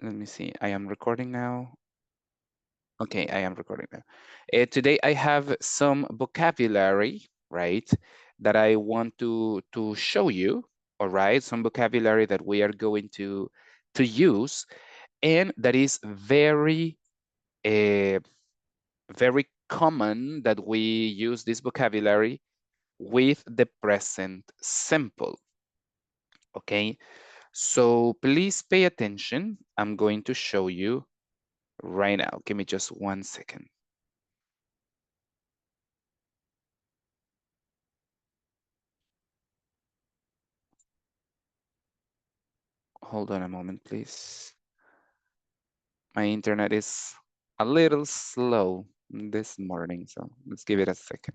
Let me see. I am recording now. Okay, I am recording now. Today I have some vocabulary, right, that I want to show you. All right, some vocabulary that we are going to use, and that is uh, very common that we use this vocabulary with the present simple. Okay, so please pay attention. I'm going to show you right now. Give me just 1 second. Hold on a moment, please. My internet is a little slow this morning, so let's give it a second.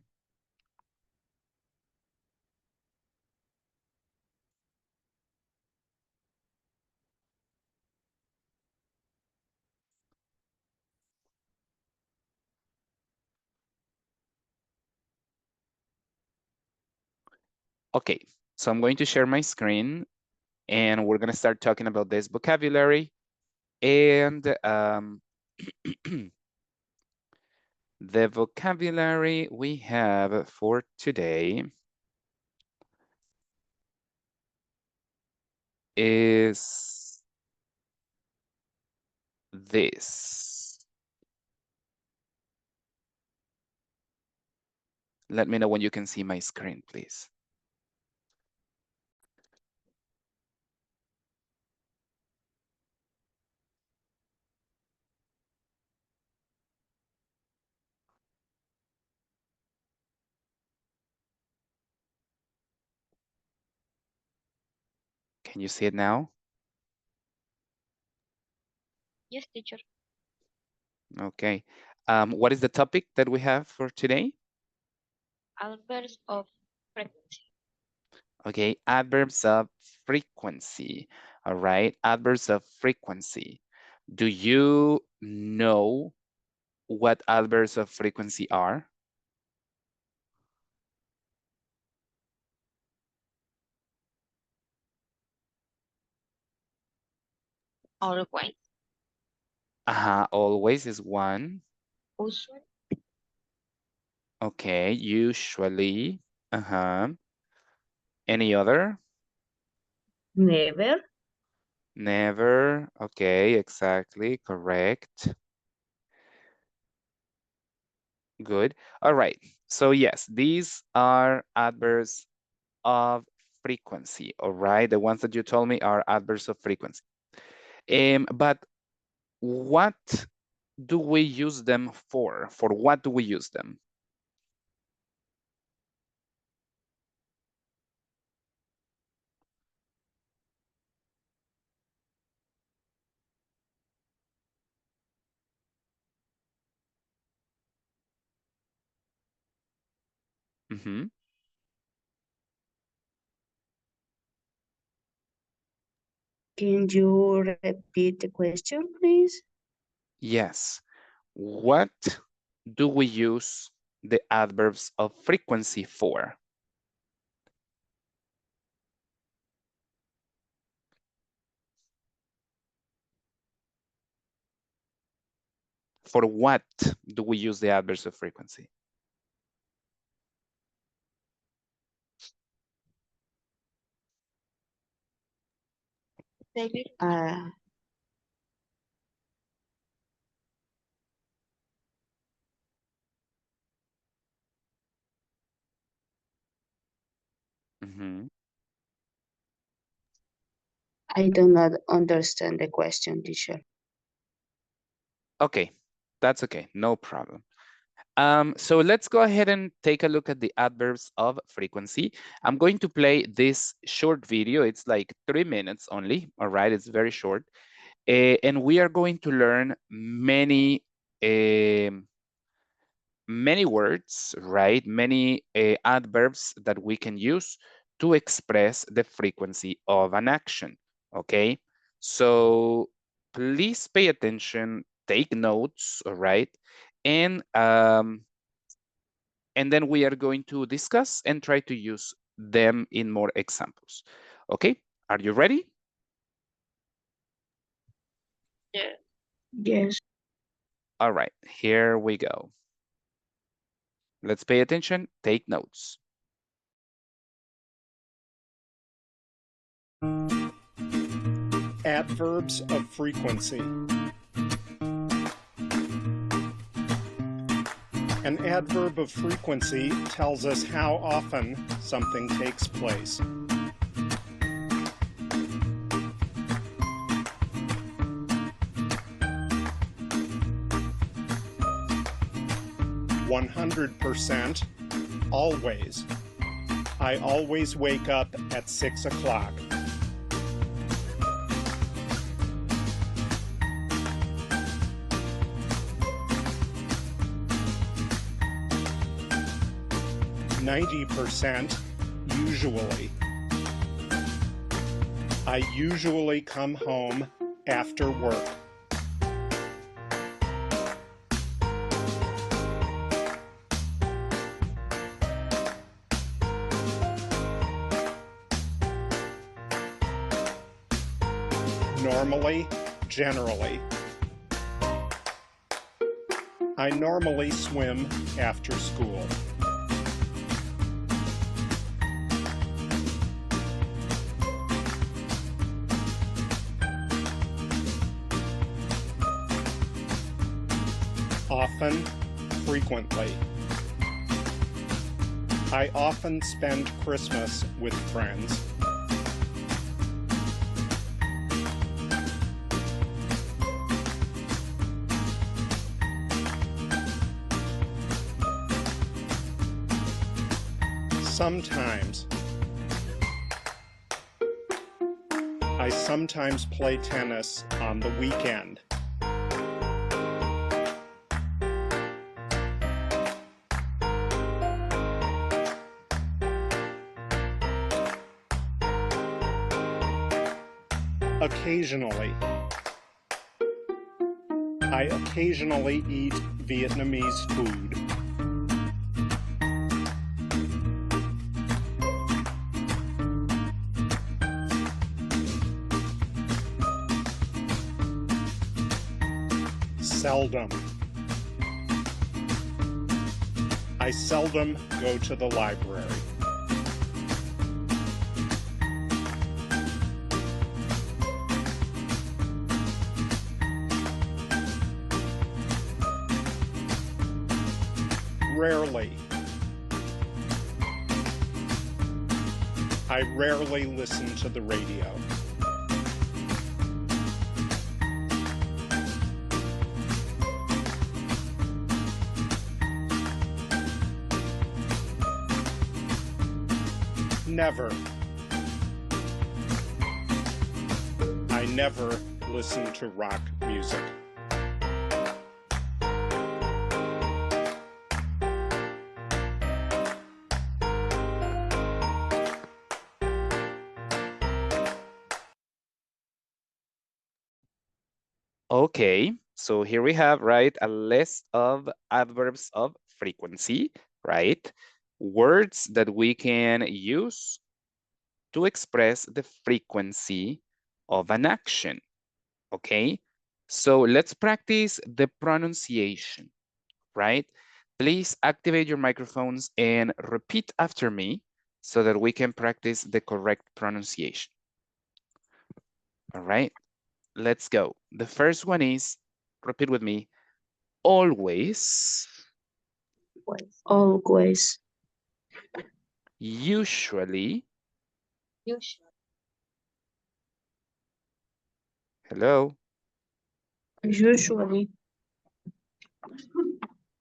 Okay, so I'm going to share my screen and we're going to start talking about this vocabulary. And the vocabulary we have for today is this. Let me know when you can see my screen, please. Can you see it now? Yes, teacher. Okay. What is the topic that we have for today? Adverbs of frequency. Okay, adverbs of frequency. All right, adverbs of frequency. Do you know what adverbs of frequency are? Always. Always is one. Usually. Okay, usually. Any other? Never. Never. Okay, exactly, correct. Good. All right. So yes, these are adverbs of frequency. All right. The ones that you told me are adverbs of frequency. But what do we use them for? For what do we use them? Mhm. Can you repeat the question, please? Yes. What do we use the adverbs of frequency for? For what do we use the adverbs of frequency? Daily. Uh, Mhm. I do not understand the question, teacher. Okay, that's okay, no problem. So let's go ahead and take a look at the adverbs of frequency. I'm going to play this short video. It's like 3 minutes only, all right? It's very short. And we are going to learn many words, right? Many adverbs that we can use to express the frequency of an action, okay? So please pay attention, take notes, all right? And, um, and then we are going to discuss and try to use them in more examples, okay? Are you ready? Yes. Yes. All right, here we go. Let's pay attention, take notes. Adverbs of frequency. An adverb of frequency tells us how often something takes place. "100%, always. I always wake up at 6 o'clock. "90%, usually. I usually come home after work. Normally, generally. I normally swim after school. Often, frequently. I often spend Christmas with friends. Sometimes. I sometimes play tennis on the weekend. Occasionally. I occasionally eat Vietnamese food. Seldom. I seldom go to the library. Rarely. I rarely listen to the radio. Never. I never listen to rock music. Okay, so here we have, right, a list of adverbs of frequency, right? Words that we can use to express the frequency of an action, okay? So let's practice the pronunciation, right? Please activate your microphones and repeat after me so that we can practice the correct pronunciation. All right, let's go. The first one is, repeat with me, always, Always. usually, Usually. hello, Usually.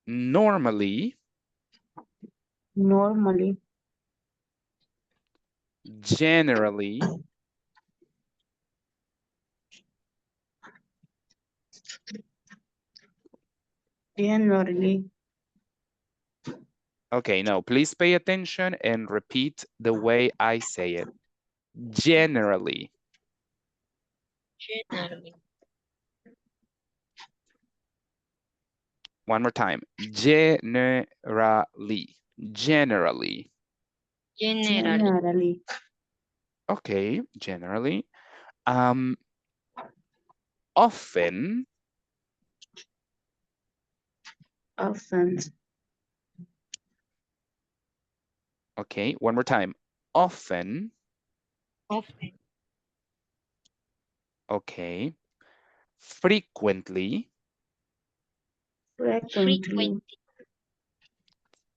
normally, Normally. generally, Generally. okay, now please pay attention and repeat the way I say it. Generally. Generally. One more time. Generally. Generally. Generally. Generally. Okay, generally. Um, often, often, okay, one more time, often, Often. okay, frequently, frequently,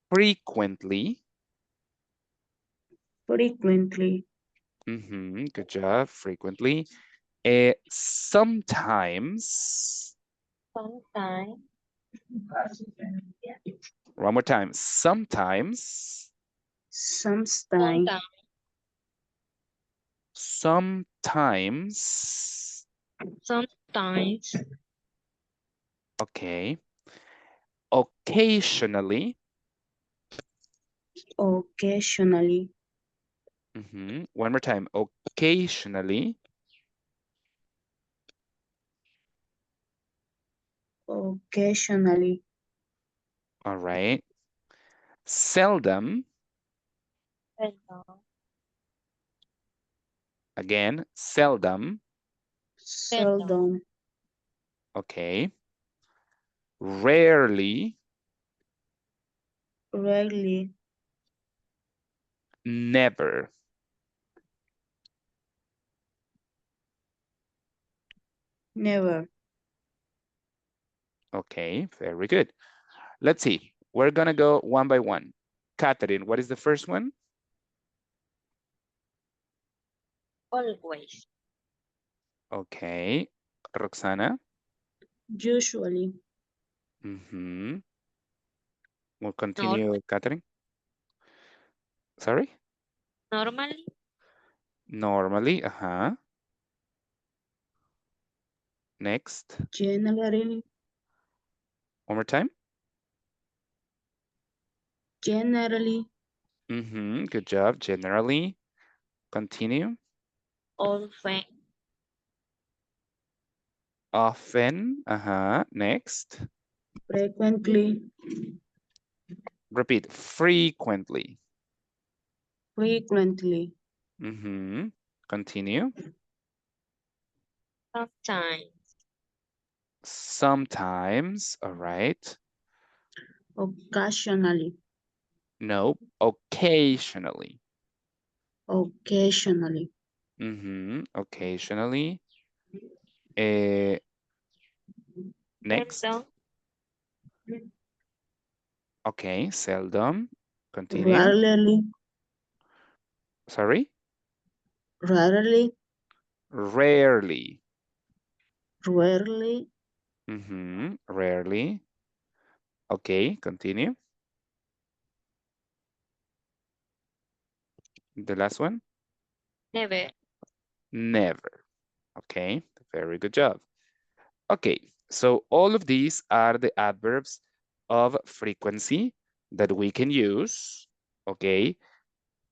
frequently, frequently, good job, frequently, sometimes, Sometimes. one more time, sometimes, sometimes, sometimes, Sometimes. okay, occasionally, occasionally, one more time, occasionally, occasionally, all right, seldom, Seldom. again, seldom, seldom, okay, rarely, rarely, never, never, okay, very good. Let's see, we're gonna go one by one. Catherine, what is the first one? Always. Okay, Roxana. usually, Mm-hmm. We'll Normal. continue, Catherine. Sorry? Normally. Normally, uh-huh. Next, generally, one more time. generally, Mm-hmm. Good job. Generally, continue. Often. Often, uh-huh. Next, frequently, repeat. Frequently. frequently, Mm-hmm. Continue. Sometimes. Sometimes, all right. occasionally, No, occasionally. occasionally, Mm-hmm. Occasionally. Uh, next. Seldom. Okay, seldom. Continue. rarely, Sorry. rarely, Rarely. rarely, Mm-hmm. Rarely. Okay, continue. The last one. Never. Never. Okay, very good job. Okay, so all of these are the adverbs of frequency that we can use, okay,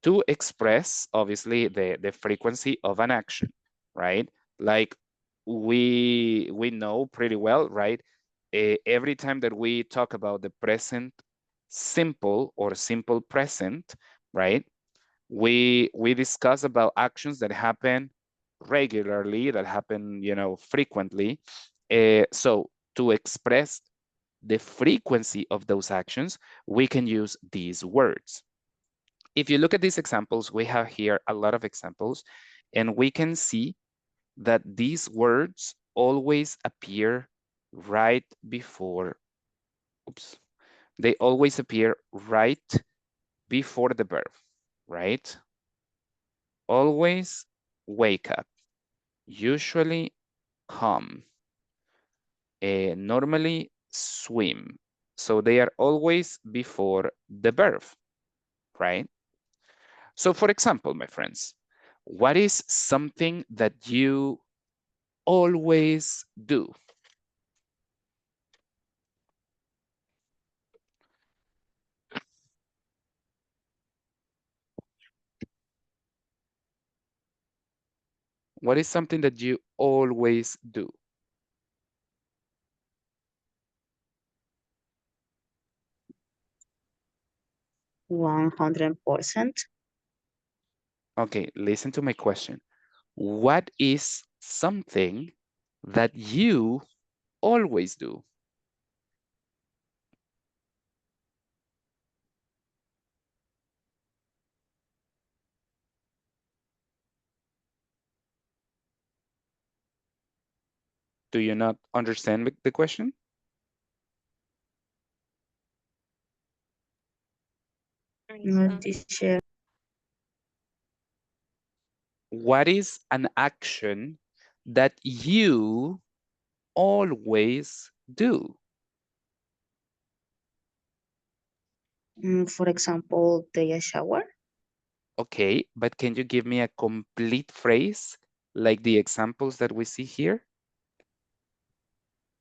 to express, obviously, the frequency of an action, right? Like we know pretty well, right? Every time that we talk about the present simple or simple present, right? We discuss about actions that happen regularly, that happen, frequently. So to express the frequency of those actions, we can use these words. If you look at these examples, we have here a lot of examples, and we can see that these words always appear right before, oops, they always appear right before the verb, right? Always wake up, usually come, normally swim. So they are always before the verb, right? So for example, my friends, what is something that you always do? What is something that you always do? 100%, Okay, listen to my question. What is something that you always do? Do you not understand the question? No, teacher. What is an action that you always do? For example, take a shower. Okay, but can you give me a complete phrase like the examples that we see here?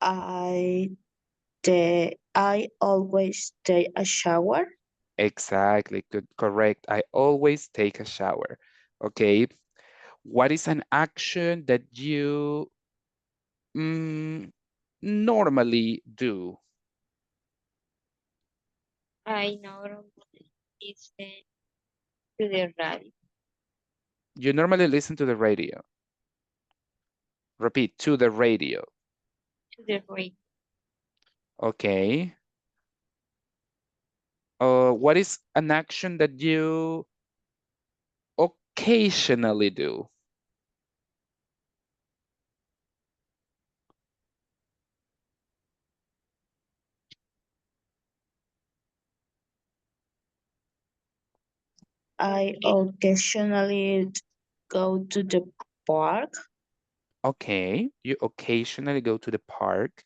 I always take a shower. Exactly, good, correct. I always take a shower. Okay, what is an action that you normally do? I normally listen to the radio. You normally listen to the radio. Repeat, to the radio. To the radio. Okay. What is an action that you occasionally do? I occasionally go to the park. Okay, you occasionally go to the park.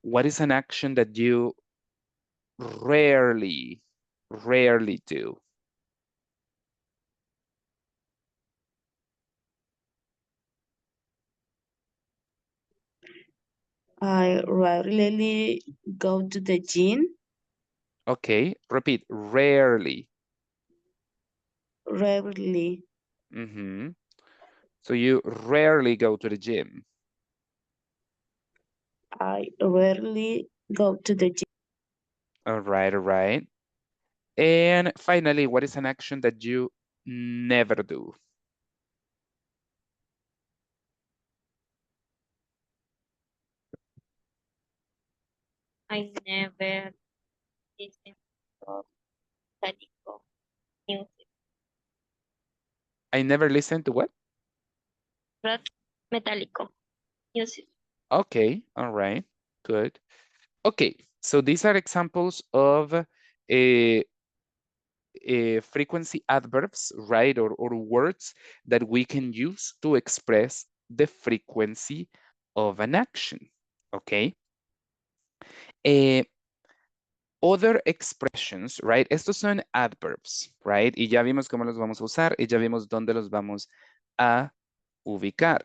What is an action that you rarely do? I rarely go to the gym. Okay, repeat, rarely. Rarely. So you rarely go to the gym. I rarely go to the gym. All right, all right. And finally, what is an action that you never do? I never listen to metálico music. I never listen to what? Rock metálico music. Okay, all right, good. Okay, so these are examples of frequency adverbs, right? Or words that we can use to express the frequency of an action, okay? Other expressions, right? Estos son adverbs, right? Y ya vimos cómo los vamos a usar y ya vimos dónde los vamos a ubicar.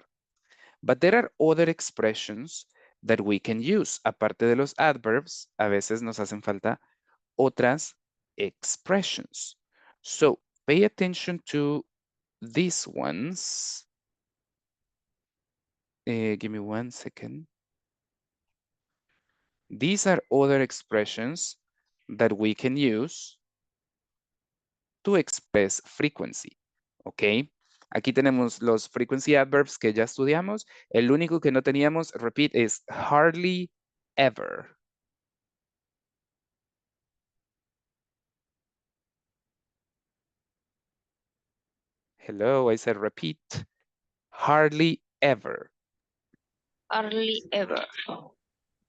But there are other expressions that we can use. Aparte de los adverbs, a veces nos hacen falta otras expressions. So pay attention to these ones. Give me 1 second. These are other expressions that we can use to express frequency. ¿Ok? Aquí tenemos los frequency adverbs que ya estudiamos. El único que no teníamos, repeat, es hardly ever. Hello, I said repeat. Hardly ever. Hardly ever.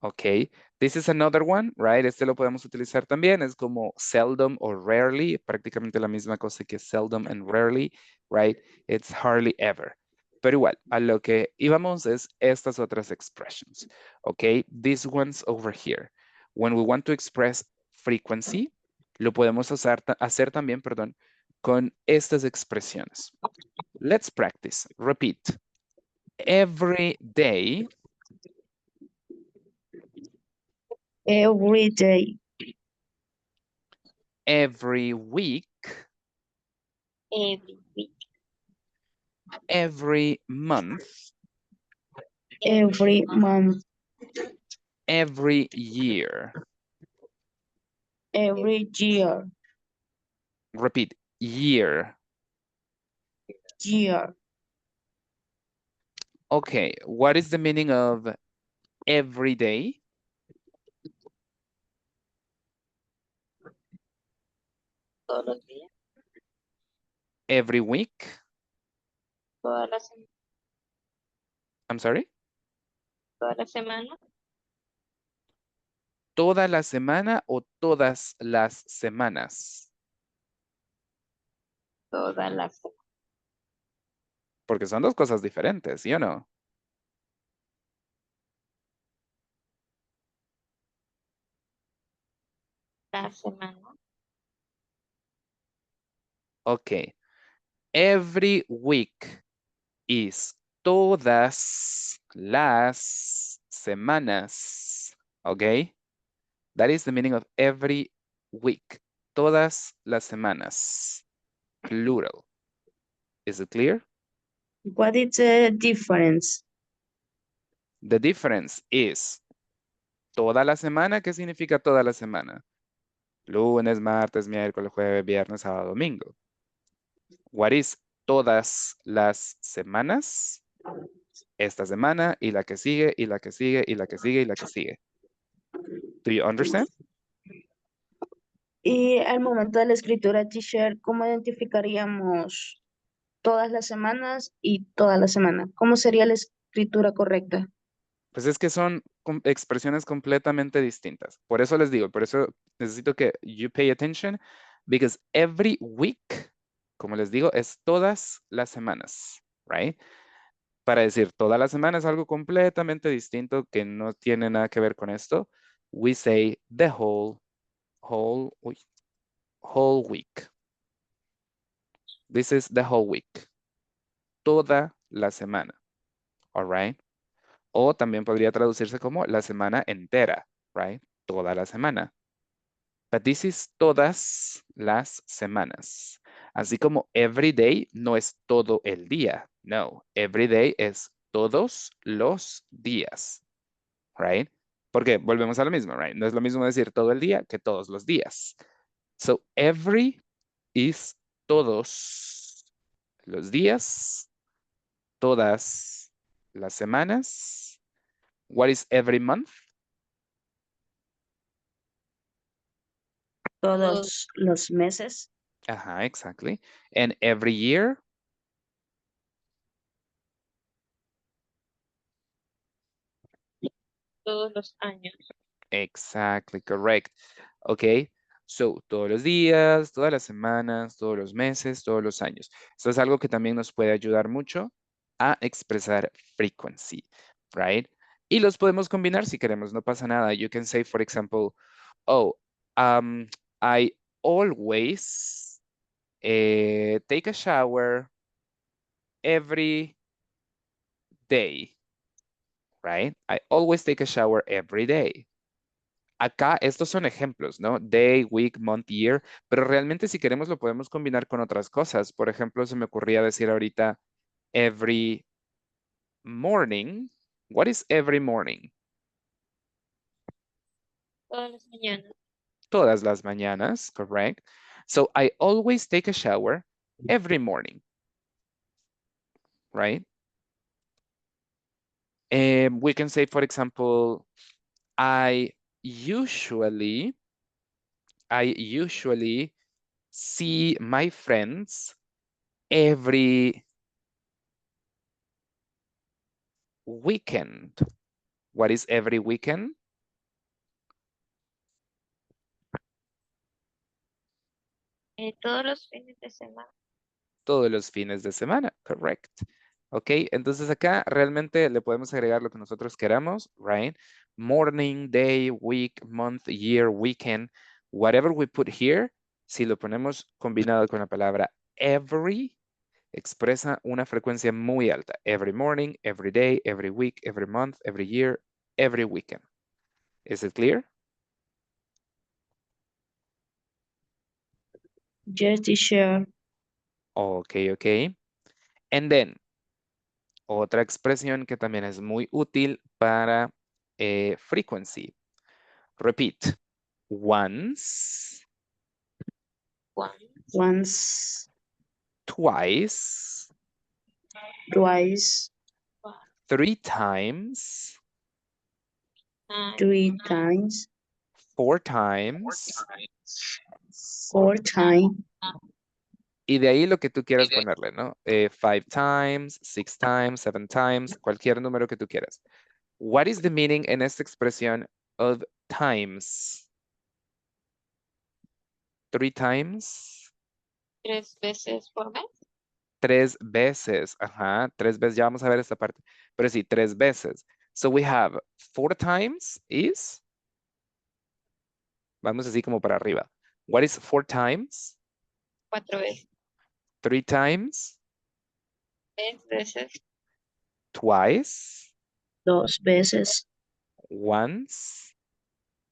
Ok, this is another one, right? Este lo podemos utilizar también. Es como seldom o rarely. Prácticamente la misma cosa que seldom and rarely, right? It's hardly ever. Pero igual, a lo que íbamos es estas otras expressions. Ok, these ones over here. When we want to express frequency, lo podemos hacer también, perdón, con estas expresiones. Let's practice. Repeat. Every day. Every day. Every week. Every week. Every month. Every month. Every year. Every year. Repeat, year. Year. Okay, what is the meaning of every day? Todos los días, Every week? toda la, sem- I'm sorry? toda la semana, ¿Toda la semana o todas las semanas? toda la, se- Porque son dos cosas diferentes, ¿sí o no? la semana, Ok. Every week is todas las semanas. Okay? That is the meaning of every week. Todas las semanas. Plural. Is it clear? What is the difference? The difference is toda la semana. ¿Qué significa toda la semana? Lunes, martes, miércoles, jueves, viernes, sábado, domingo. What is todas las semanas? Esta semana y la que sigue y la que sigue y la que sigue y la que sigue. Do you understand? Y al momento de la escritura, teacher, ¿cómo identificaríamos todas las semanas y toda la semana? ¿Cómo sería la escritura correcta? Pues es que son expresiones completamente distintas. Por eso les digo, por eso necesito que you pay attention, because every week, como les digo, es todas las semanas, right? Para decir toda la semana es algo completamente distinto que no tiene nada que ver con esto. We say the whole week. This is the whole week. Toda la semana, all right? O también podría traducirse como la semana entera, right? Toda la semana. But this is todas las semanas. Así como every day no es todo el día. No, every day es todos los días, right? Porque volvemos a lo mismo, right? No es lo mismo decir todo el día que todos los días. So every is todos los días, todas las semanas. What is every month? Todos los meses, Ajá, exactly. And every year? todos los años, Exactly, correct. Okay, so todos los días, todas las semanas, todos los meses, todos los años. Esto es algo que también nos puede ayudar mucho a expresar frequency, right? Y los podemos combinar si queremos, no pasa nada. You can say, for example, oh, I always take a shower every day, right? I always take a shower every day. Acá estos son ejemplos, ¿no? Day, week, month, year, pero realmente si queremos lo podemos combinar con otras cosas. Por ejemplo, se me ocurría decir ahorita every morning. What is every morning? todas las mañanas, Todas las mañanas, correct? So I always take a shower every morning, right? We can say, for example, I usually see my friends every weekend. What is every weekend? todos los fines de semana, Todos los fines de semana, correct. Ok, entonces acá realmente le podemos agregar lo que nosotros queramos, right? Morning, day, week, month, year, weekend, whatever we put here, si lo ponemos combinado con la palabra every, expresa una frecuencia muy alta. Every morning, every day, every week, every month, every year, every weekend. Is it clear? yes, teacher. Ok, ok. And then, otra expresión que también es muy útil para frequency. Repeat. Once, once, Once, twice, twice, twice, 3 times, 3 times, 4 times, 4 times, y de ahí lo que tú quieras ponerle, ¿no? 5 times, 6 times, 7 times, cualquier número que tú quieras. What is the meaning en esta expresión of times? 3 times. 3 veces por mes. 3 veces. Ajá, 3 veces. Ya vamos a ver esta parte. Pero sí, 3 veces. So we have 4 times is. Vamos así como para arriba. What is 4 times? 4 veces. 3 times. 3 veces. Twice. 2 veces, Once.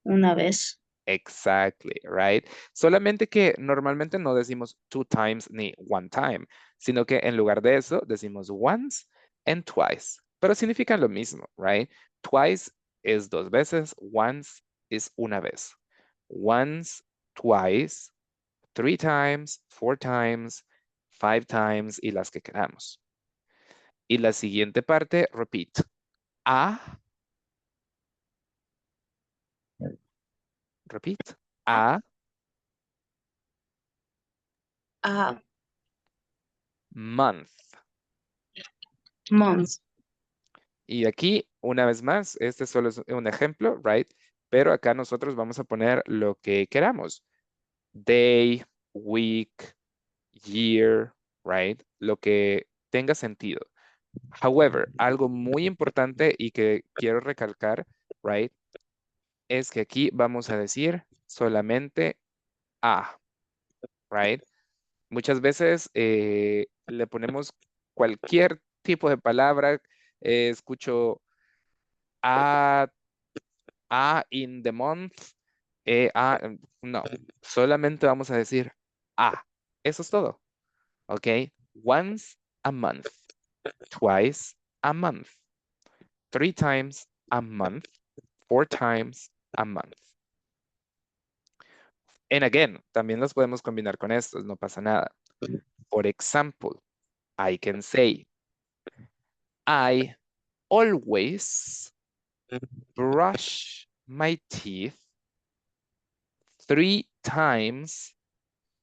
una vez. Exactly, right? Solamente que normalmente no decimos 2 times ni 1 time, sino que en lugar de eso decimos once and twice. Pero significan lo mismo, right? Twice es 2 veces, once es una vez. Once, twice, 3 times, 4 times, 5 times y las que queramos. Y la siguiente parte, repeat. A, repeat. A A month. month, Y aquí, una vez más, este solo es un ejemplo, right? Pero acá nosotros vamos a poner lo que queramos. Day, week, year, right? Lo que tenga sentido. However, algo muy importante y que quiero recalcar, right? Es que aquí vamos a decir solamente a, right? Muchas veces le ponemos cualquier tipo de palabra. Escucho a in the month, no, solamente vamos a decir eso es todo, ¿ok? Once a month, twice a month, 3 times a month, 4 times a month. And again, también los podemos combinar con estos, no pasa nada. For example, I can say, I always brush my teeth 3 times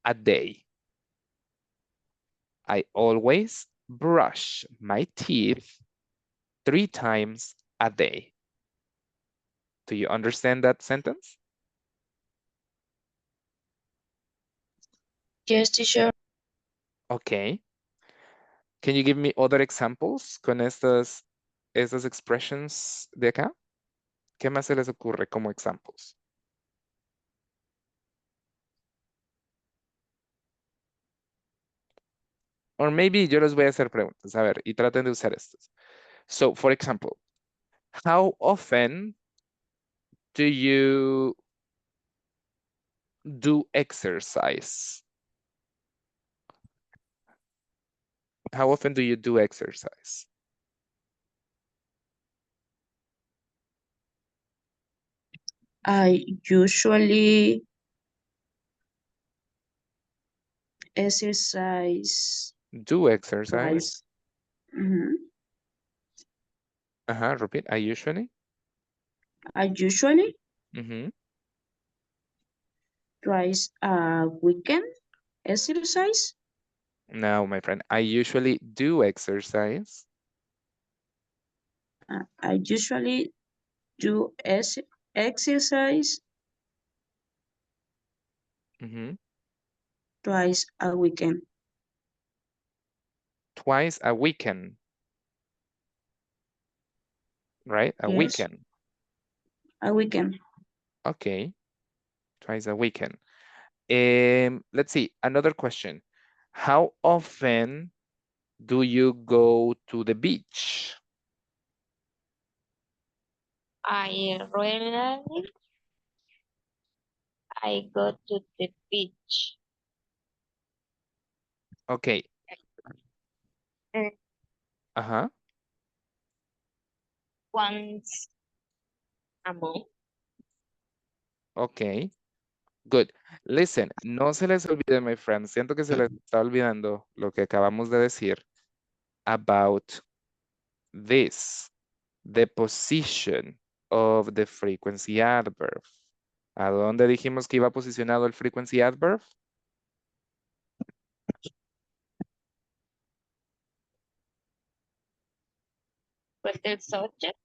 a day. I always brush my teeth 3 times a day. Do you understand that sentence? yes, teacher. Okay. Can you give me other examples con estas expressions de acá? ¿Qué más se les ocurre como examples? Or maybe yo les voy a hacer preguntas, a ver, y traten de usar estos. So, for example, how often do you do exercise? How often do you do exercise? I usually exercise Do exercise? twice. Mhm. Repeat. I usually. I usually Mhm. twice a weekend exercise. No, my friend. I usually do exercise. I usually do exercise Mhm. twice a weekend. Twice a weekend, right? A Yes, weekend. a weekend. Okay. Twice a weekend. Let's see. Another question. How often do you go to the beach? I regularly I go to the beach. Okay. Mm, Ajá. Once a month. Okay. Good. Listen, no se les olvide, my friends. Siento que se les está olvidando lo que acabamos de decir about this, the position of the frequency adverb. ¿A dónde dijimos que iba posicionado el frequency adverb? Pues el subject.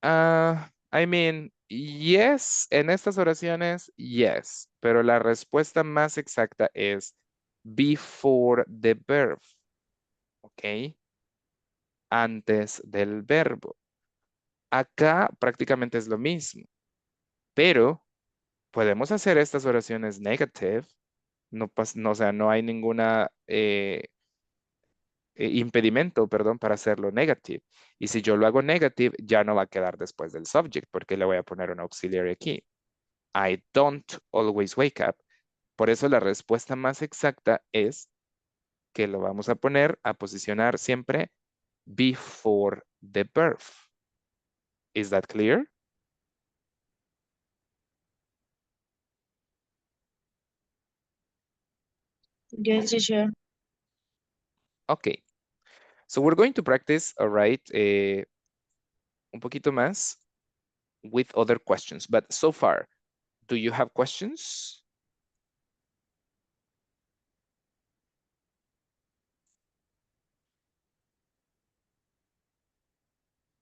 I mean, yes, en estas oraciones, yes, pero la respuesta más exacta es before the verb, ¿ok? Antes del verbo. Acá prácticamente es lo mismo, pero podemos hacer estas oraciones negative, no, o sea, no hay ninguna impedimento, perdón, para hacerlo negative. Y si yo lo hago negative, ya no va a quedar después del subject, porque le voy a poner un auxiliary aquí. I don't always wake up. Por eso la respuesta más exacta es que lo vamos a poner, a posicionar siempre before the verb. Is that clear? Yes, teacher. Okay. So we're going to practice, all right, un poquito más with other questions. But so far, do you have questions?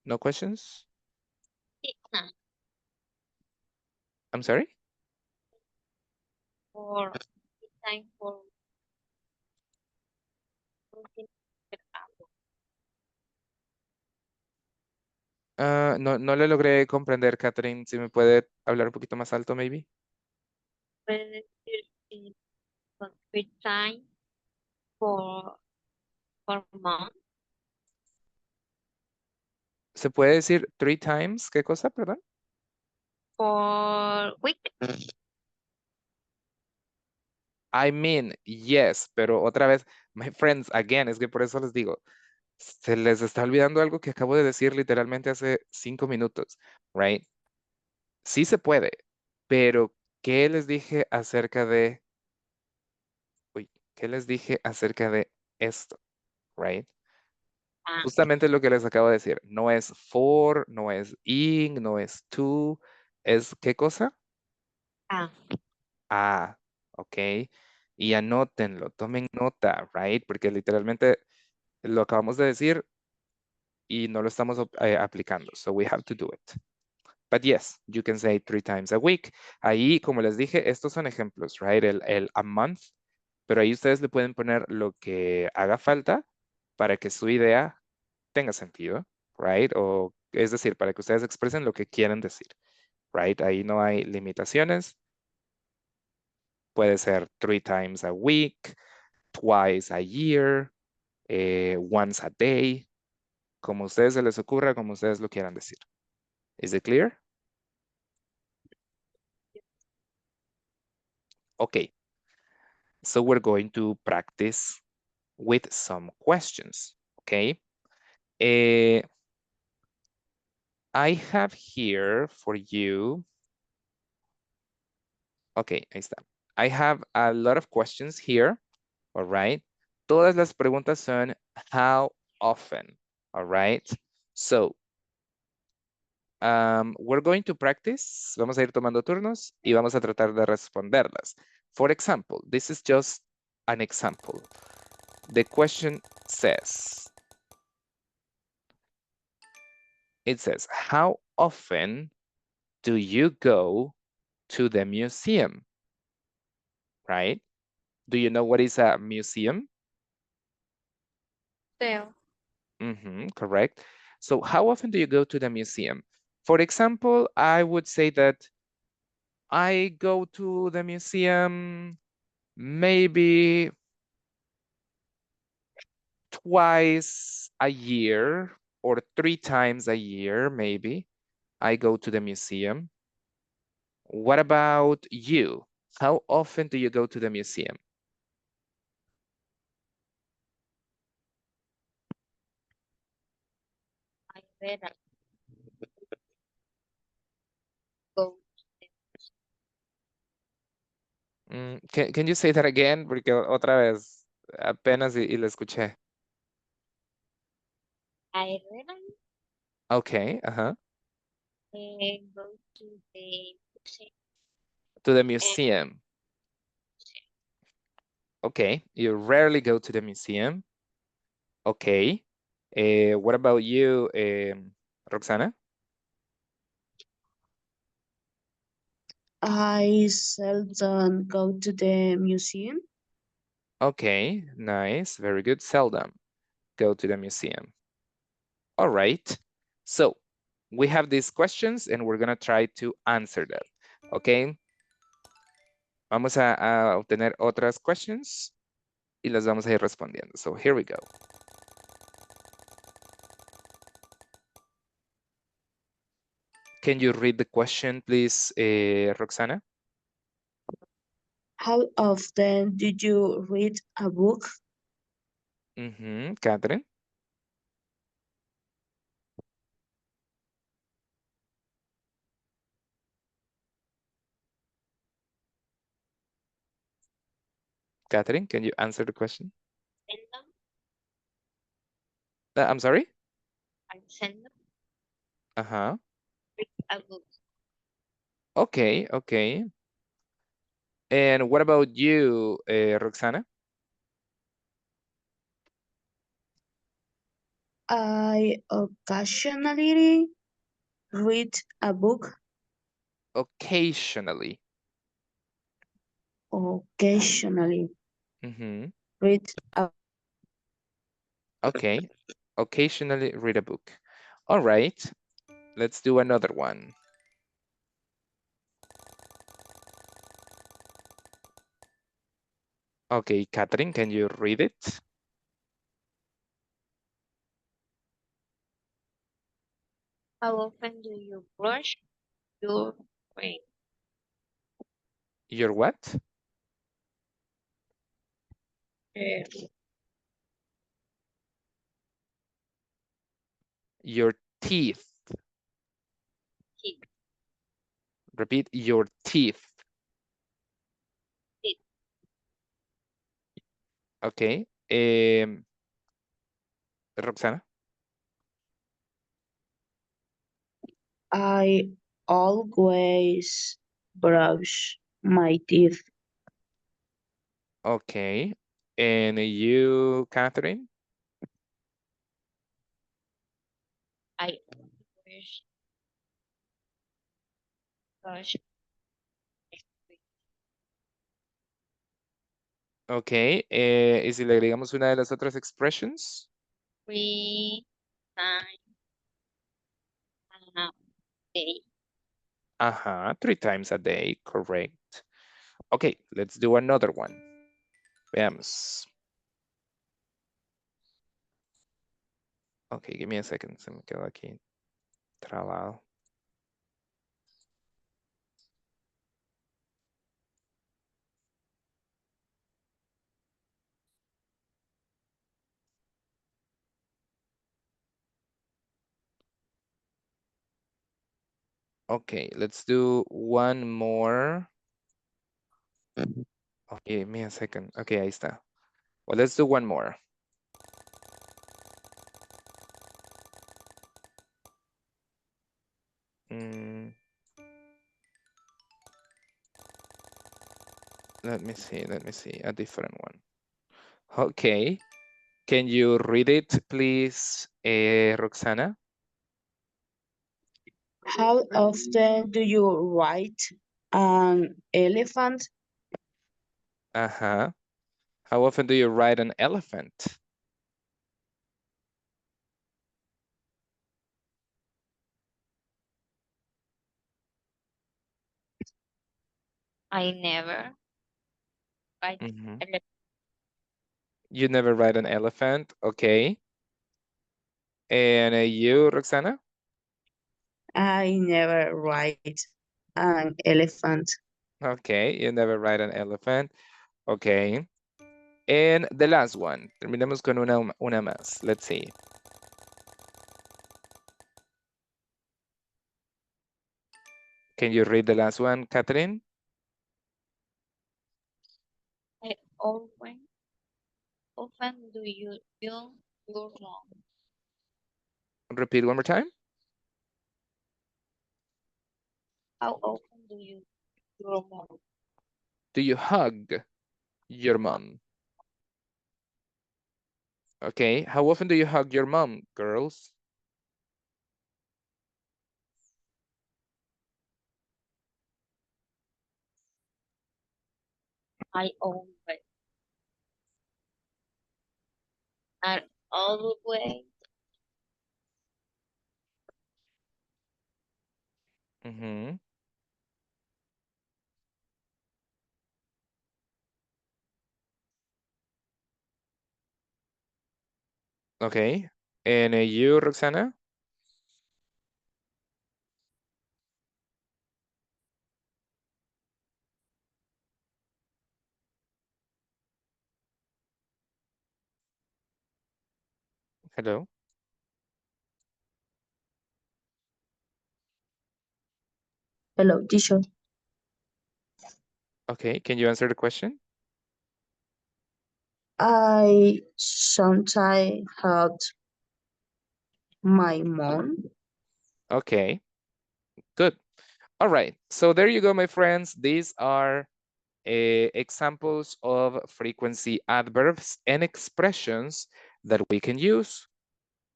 No questions? No, I'm sorry? for time for something. No le logré comprender, Catherine. Si me puede hablar un poquito más alto, maybe. Puede decir free time for month. ¿Se puede decir 3 times? ¿Qué cosa, perdón? For week. I mean, yes, pero otra vez, my friends, again, es que por eso les digo, se les está olvidando algo que acabo de decir literalmente hace 5 minutos, right? Sí se puede, pero ¿qué les dije acerca de, qué les dije acerca de esto, right? Ah, Justamente lo que les acabo de decir, no es for, no es in, no es to, es ¿qué cosa? ah, Ah, ok. Y anótenlo, tomen nota, right? Porque literalmente lo acabamos de decir y no lo estamos aplicando. So we have to do it. But yes, you can say 3 times a week. Ahí, como les dije, estos son ejemplos, right? El a month. Pero ahí ustedes le pueden poner lo que haga falta para que su idea tenga sentido, right? O es decir, para que ustedes expresen lo que quieren decir, right? Ahí no hay limitaciones. Puede ser 3 times a week, twice a year, once a day, como a ustedes se les ocurra, como ustedes lo quieran decir. Is it clear? Okay. So we're going to practice with some questions, okay? I have here for you, okay, ahí está. I have a lot of questions here, all right? Todas las preguntas son how often, all right? So, we're going to practice, vamos a ir tomando turnos y vamos a tratar de responderlas. For example, this is just an example. The question says, it says, how often do you go to the museum? Right? Do you know what is a museum? museo. Correct. So how often do you go to the museum? For example, I would say that I go to the museum maybe twice a year or 3 times a year, maybe. I go to the museum. What about you? How often do you go to the museum? I better go. Can you say that again? Porque otra vez, apenas y lo escuché. I really Okay, go to the museum. to the And museum. Okay, you rarely go to the museum. Okay. What about you, Roxana? I seldom go to the museum. Okay, nice, very good. Seldom go to the museum. All right. So we have these questions and we're gonna try to answer them. Okay. Vamos a obtener otras questions y las vamos a ir respondiendo. So here we go. Can you read the question, please, Roxana? How often do you read a book? Catherine? Catherine, can you answer the question? send them. I'm sorry? I send them. Uh-huh. Read a book. Okay, okay. And what about you, Roxana? I occasionally read a book. Occasionally. Occasionally Mhm. read a Okay. Occasionally read a book. All right. Let's do another one. Okay, Catherine, can you read it? How often do you brush your teeth? Your what? Uh, Your teeth. teeth. Repeat, your teeth. Teeth. Okay. Roxana? I always brush my teeth. Okay. And you, Catherine? I always brush my teeth. Okay. ¿Y si le agregamos una de las otras expressions? 3 times a day. Ajá, 3 times a day, correct. Okay, let's do another one. Veamos. Okay, give me a second. Se me quedó aquí trabado. Okay, let's do one more. Okay, give me a second. Okay, ahí está. Well, let's do one more. Mm, let me see, a different one. Okay, can you read it, please, Roxana? How often do you ride an elephant? Uh-huh. How often do you ride an elephant? I never ride Mhm. ele- You never ride an elephant, okay. And you, Roxana? I never ride an elephant. Okay, you never ride an elephant. Okay. And the last one. Terminemos con una más. Let's see. Can you read the last one, Catherine? I always often do you your wrong? Repeat one more time. How often do you your mom? Do you hug your mom? Okay, how often do you hug your mom, girls? I always and always Mm-hmm. Okay, and you, Roxana? Hello? Hello, teacher. Okay, can you answer the question? I sometimes hug my mom. Okay, good. All right, so there you go, my friends. These are examples of frequency adverbs and expressions that we can use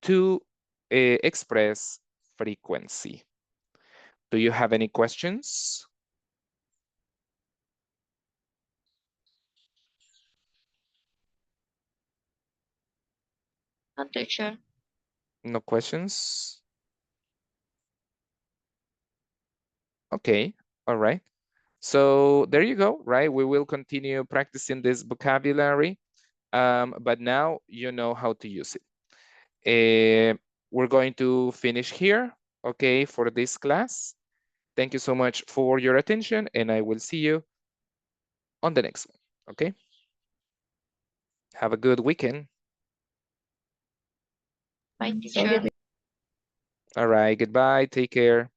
to express frequency. Do you have any questions? a teacher. No questions? Okay, all right. So there you go, right? We will continue practicing this vocabulary, but now you know how to use it. We're going to finish here, okay, for this class. Thank you so much for your attention, and I will see you on the next one, okay? Have a good weekend. Bye, Thank teacher. you. All right, goodbye, take care.